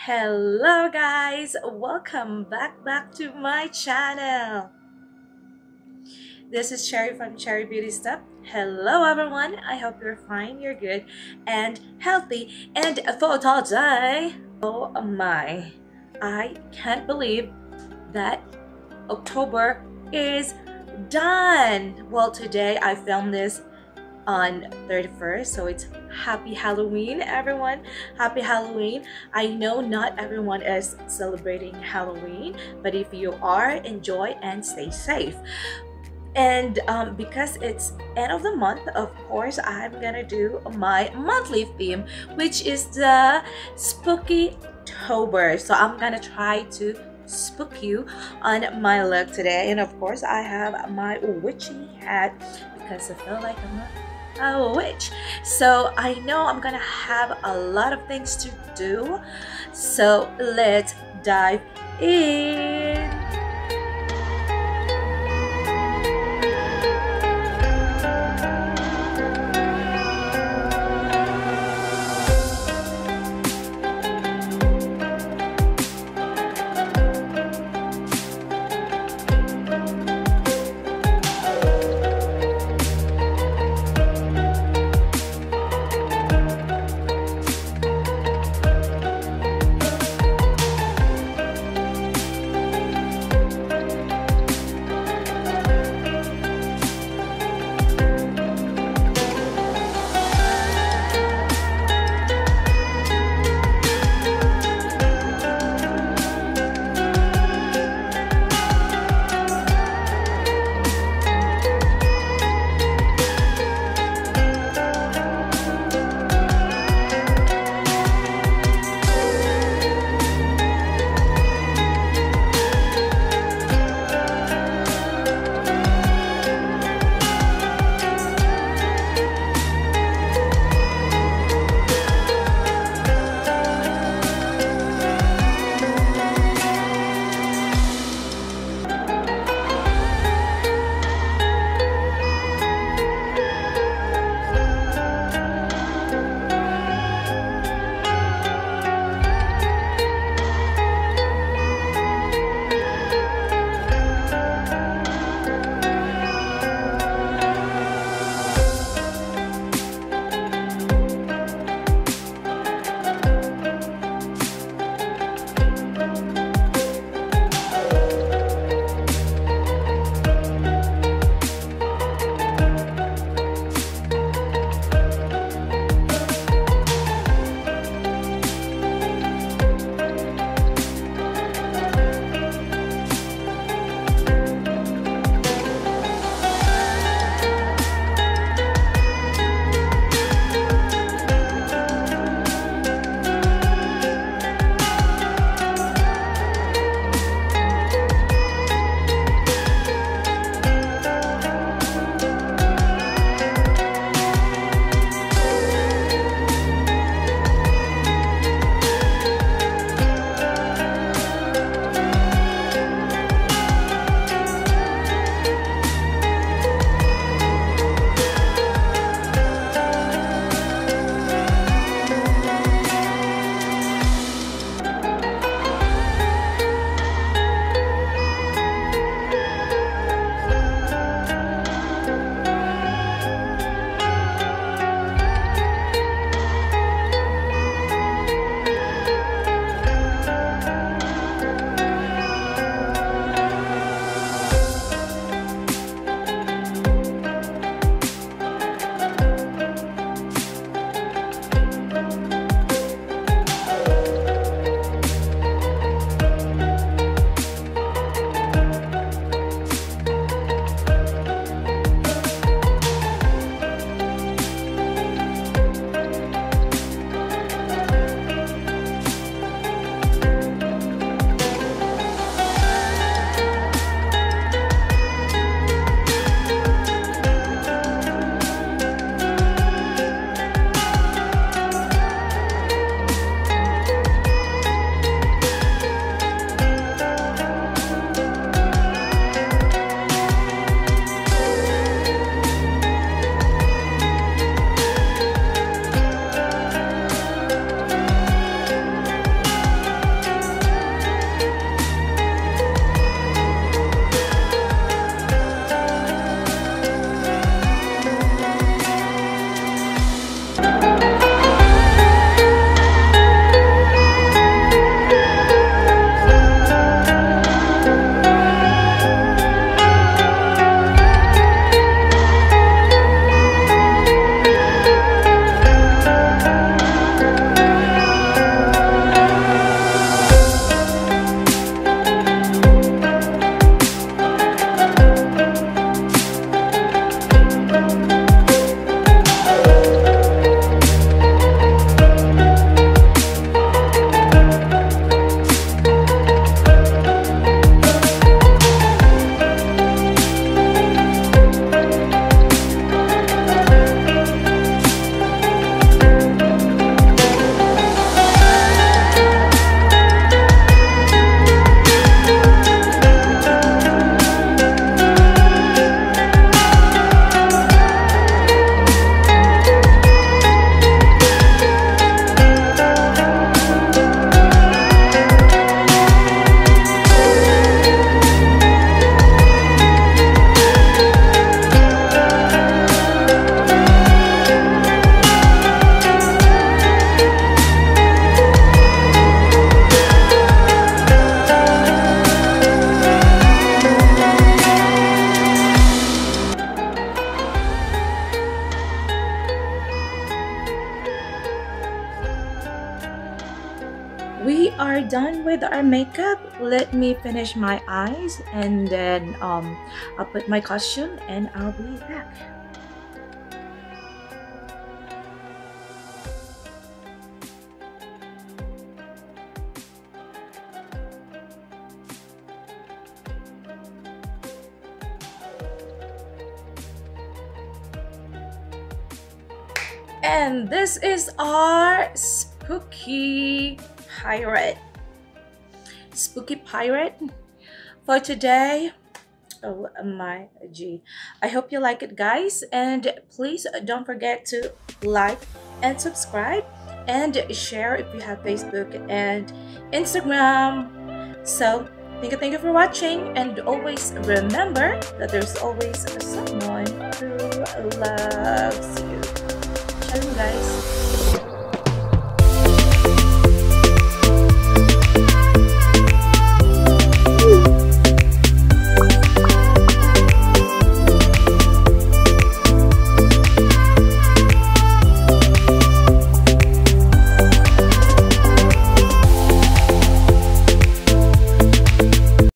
Hello guys, welcome back to my channel. This is Cherry from Cherry Beauty Stuff. Hello everyone, I hope you're fine, you're good and healthy and for today. Oh my, I can't believe that October is done. Well, today I filmed this on 31st, so it's happy Halloween everyone. Happy Halloween. I know not everyone is celebrating Halloween, but if you are, enjoy and stay safe. And because it's end of the month, of course I'm gonna do my monthly theme, which is the spooky October. So I'm gonna try to spook you on my look today. And of course I have my witchy hat because I feel like I'm a witch. So I know I'm gonna have a lot of things to do. So let's dive in. we are done with our makeup. Let me finish my eyes and then I'll put my costume and I'll be back. And this is our spooky pirate for today. Oh my g, I hope you like it, guys, and please don't forget to like and subscribe and share if you have Facebook and Instagram. So thank you for watching, and always remember that there's always someone who loves you. Shalom, guys.